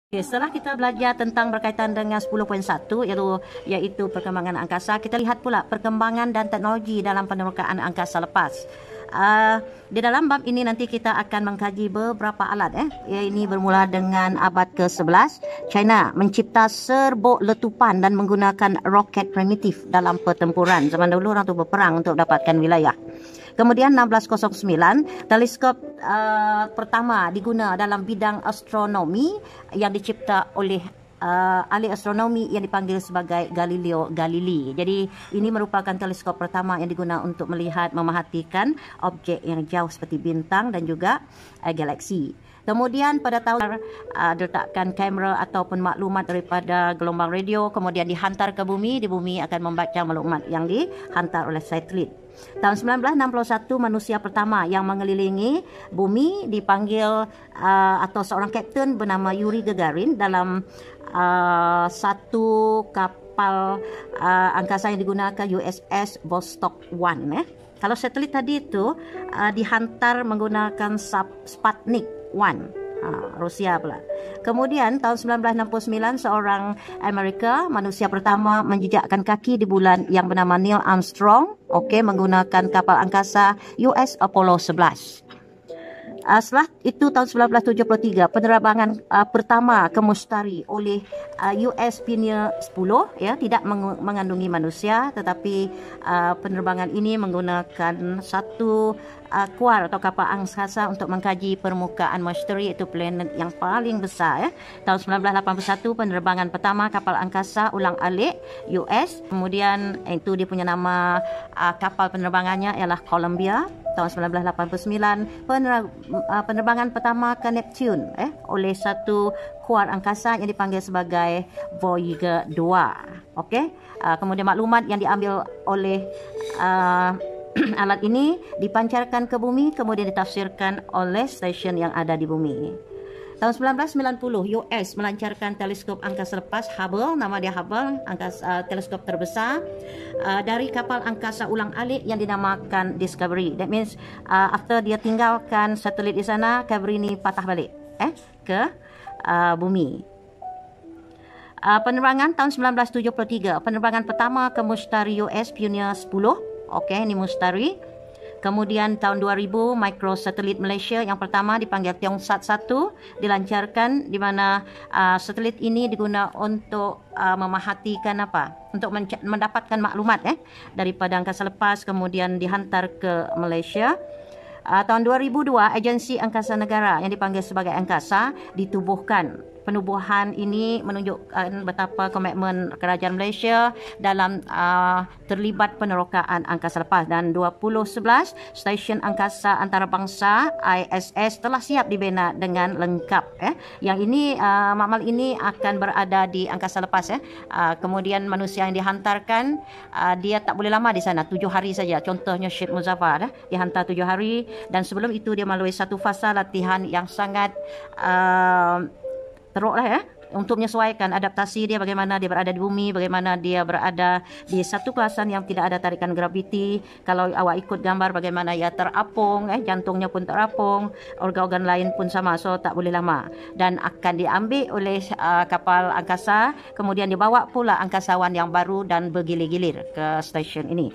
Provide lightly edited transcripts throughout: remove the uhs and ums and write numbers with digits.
Okay, setelah kita belajar tentang berkaitan dengan 10.1 iaitu perkembangan angkasa, kita lihat pula perkembangan dan teknologi dalam penerokaan angkasa lepas. Di dalam bab ini nanti kita akan mengkaji beberapa alat. Ini bermula dengan abad ke-11. China mencipta serbuk letupan dan menggunakan roket primitif dalam pertempuran. Zaman dulu orang tu berperang untuk dapatkan wilayah. Kemudian 1609, teleskop pertama diguna dalam bidang astronomi yang dicipta oleh ahli astronomi yang dipanggil sebagai Galileo Galilei. Jadi ini merupakan teleskop pertama yang digunakan untuk melihat memerhatikan objek yang jauh seperti bintang dan juga galaksi. Kemudian pada tahun diletakkan kamera ataupun maklumat daripada gelombang radio, kemudian dihantar ke bumi. Di bumi akan membaca maklumat yang dihantar oleh satelit. Tahun 1961, manusia pertama yang mengelilingi bumi dipanggil atau seorang kapten bernama Yuri Gagarin dalam satu kapal angkasa yang digunakan USS Vostok 1. Kalau satelit tadi itu dihantar menggunakan Sputnik 1. Rusia pula. Kemudian tahun 1969 seorang Amerika, manusia pertama menjejakkan kaki di bulan yang bernama Neil Armstrong, menggunakan kapal angkasa US Apollo 11. Setelah itu tahun 1973 penerbangan pertama ke Mustari oleh US Pioneer 10 tidak mengandungi manusia, tetapi penerbangan ini menggunakan satu kuar atau kapal angkasa untuk mengkaji permukaan Mustari, iaitu planet yang paling besar. Tahun 1981 penerbangan pertama kapal angkasa ulang-alik US, kemudian itu dia punya nama kapal penerbangannya ialah Columbia. Tahun 1989 penerbangan pertama ke Neptune oleh satu kuar angkasa yang dipanggil sebagai Voyager 2. Kemudian maklumat yang diambil oleh alat ini dipancarkan ke bumi, kemudian ditafsirkan oleh stesen yang ada di bumi. Tahun 1990 US melancarkan teleskop angkasa lepas Hubble, nama dia Hubble, teleskop terbesar dari kapal angkasa ulang-alik yang dinamakan Discovery. That means after dia tinggalkan satelit di sana, Discovery ini patah balik ke bumi. Penerbangan tahun 1973, penerbangan pertama ke Mustari US Pioneer 10. Ini Mustari. Kemudian tahun 2000 microsatelit Malaysia yang pertama dipanggil Tiongkok 1 dilancarkan, di mana satelit ini digunakan untuk memerhatikan untuk mendapatkan maklumat daripada angkasa lepas, kemudian dihantar ke Malaysia. Tahun 2002 agensi angkasa negara yang dipanggil sebagai Angkasa ditubuhkan. Penubuhan ini menunjukkan betapa komitmen kerajaan Malaysia dalam terlibat penerokaan angkasa lepas. Dan 2011 stesen angkasa antarabangsa ISS telah siap dibina dengan lengkap. Yang ini makmal ini akan berada di angkasa lepas. Kemudian manusia yang dihantarkan dia tak boleh lama di sana, 7 hari saja. Contohnya Syed Muzaffar dihantar 7 hari, dan sebelum itu dia melalui satu fasa latihan yang sangat teruk untuk menyesuaikan adaptasi dia, bagaimana dia berada di bumi, bagaimana dia berada di satu kawasan yang tidak ada tarikan graviti. Kalau awak ikut gambar bagaimana ia terapung, jantungnya pun terapung, organ-organ lain pun sama, so tak boleh lama. Dan akan diambil oleh kapal angkasa, kemudian dibawa pula angkasawan yang baru dan bergilir-gilir ke stesen ini.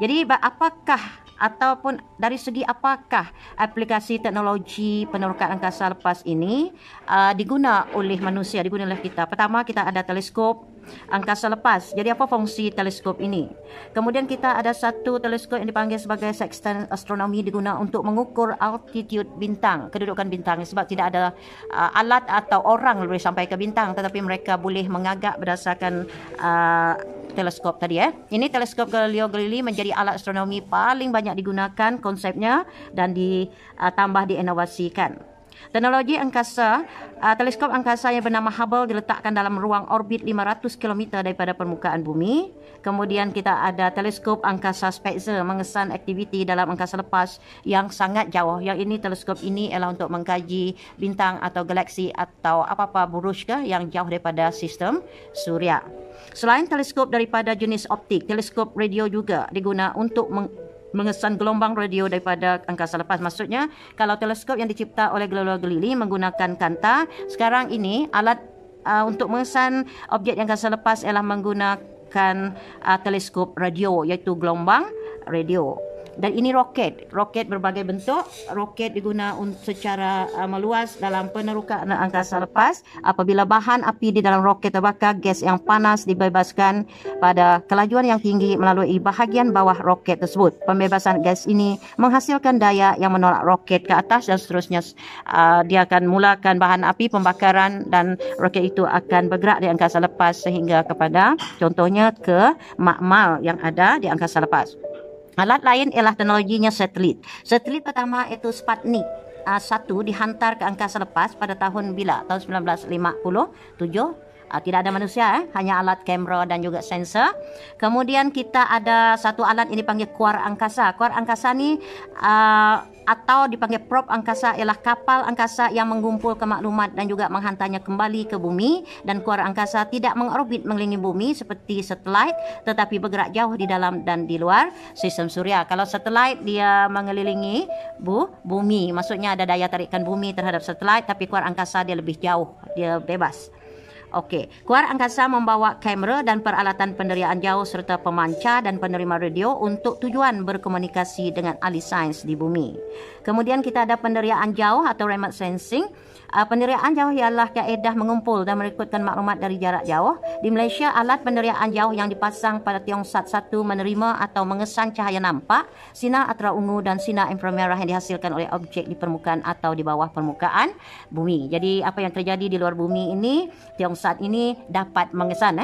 Jadi apakah ataupun dari segi apakah aplikasi teknologi penerokaan angkasa lepas ini diguna oleh manusia, diguna oleh kita? Pertama, kita ada teleskop angkasa lepas. Jadi apa fungsi teleskop ini? Kemudian kita ada satu teleskop yang dipanggil sebagai sextant astronomi, diguna untuk mengukur altitude bintang, kedudukan bintang, sebab tidak ada alat atau orang boleh sampai ke bintang, tetapi mereka boleh mengagak berdasarkan teleskop tadi. Ini teleskop Galileo Galilei menjadi alat astronomi paling banyak digunakan konsepnya dan ditambah diinovasikan. Teknologi angkasa, teleskop angkasa yang bernama Hubble diletakkan dalam ruang orbit 500 km daripada permukaan bumi. Kemudian kita ada teleskop angkasa Spitzer mengesan aktiviti dalam angkasa lepas yang sangat jauh. Yang ini teleskop ini ialah untuk mengkaji bintang atau galaksi atau apa-apa buruj yang jauh daripada sistem Suria. Selain teleskop daripada jenis optik, teleskop radio juga digunakan untuk mengesan gelombang radio daripada angkasa lepas. Maksudnya kalau teleskop yang dicipta oleh Galileo Galilei menggunakan kanta, sekarang ini alat untuk mengesan objek yang angkasa lepas ialah menggunakan teleskop radio, iaitu gelombang radio. Dan ini roket berbagai bentuk. Roket diguna secara meluas dalam penerukan angkasa lepas. Apabila bahan api di dalam roket terbakar, gas yang panas dibebaskan pada kelajuan yang tinggi melalui bahagian bawah roket tersebut. Pembebasan gas ini menghasilkan daya yang menolak roket ke atas dan seterusnya. Dia akan mulakan bahan api pembakaran dan roket itu akan bergerak di angkasa lepas sehingga kepada contohnya ke makmal yang ada di angkasa lepas. Alat lain ialah teknologinya satelit. Satelit pertama itu Sputnik 1 dihantar ke angkasa lepas pada tahun bila? Tahun 1957. Tidak ada manusia, hanya alat kamera dan juga sensor. Kemudian kita ada satu alat ini dipanggil kuar angkasa. Kuar angkasa ni atau dipanggil probe angkasa ialah kapal angkasa yang mengumpulkan maklumat dan juga menghantarnya kembali ke bumi. Dan kuar angkasa tidak mengorbit mengelilingi bumi seperti satelit, tetapi bergerak jauh di dalam dan di luar sistem suria. Kalau satelit dia mengelilingi bumi, maksudnya ada daya tarikan bumi terhadap satelit, tapi kuar angkasa dia lebih jauh, dia bebas. Okey, kuar angkasa membawa kamera dan peralatan penderiaan jauh serta pemancar dan penerima radio untuk tujuan berkomunikasi dengan ahli sains di bumi. Kemudian kita ada penderiaan jauh atau remote sensing. Penderiaan jauh ialah kaedah mengumpul dan merekodkan maklumat dari jarak jauh. Di Malaysia, alat penderiaan jauh yang dipasang pada Tiongkok 1 menerima atau mengesan cahaya nampak, sinar ultraviolet dan sinar inframerah yang dihasilkan oleh objek di permukaan atau di bawah permukaan bumi. Jadi apa yang terjadi di luar bumi ini, Tiongkok ini dapat mengesan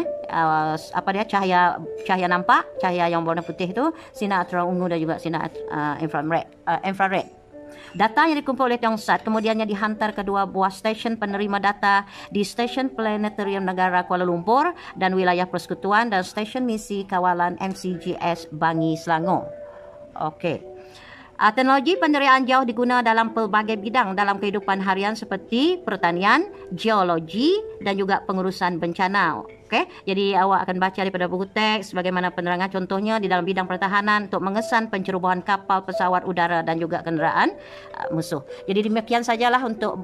cahaya nampak, cahaya yang berwarna putih itu, sinar ultraviolet dan juga sinar infrared. Data yang dikumpul oleh Tiongkok kemudiannya dihantar ke dua buah stesen penerima data di Stesen Planetarium Negara Kuala Lumpur dan Wilayah Persekutuan dan Stesen Misi Kawalan MCGS Bangi Selangor. Okey. Teknologi penderiaan jauh diguna dalam pelbagai bidang dalam kehidupan harian seperti pertanian, geologi dan juga pengurusan bencana. Okey, jadi awak akan baca daripada buku teks bagaimana penerangan contohnya di dalam bidang pertahanan untuk mengesan pencerobohan kapal, pesawat udara dan juga kenderaan musuh. Jadi demikian sajalah untuk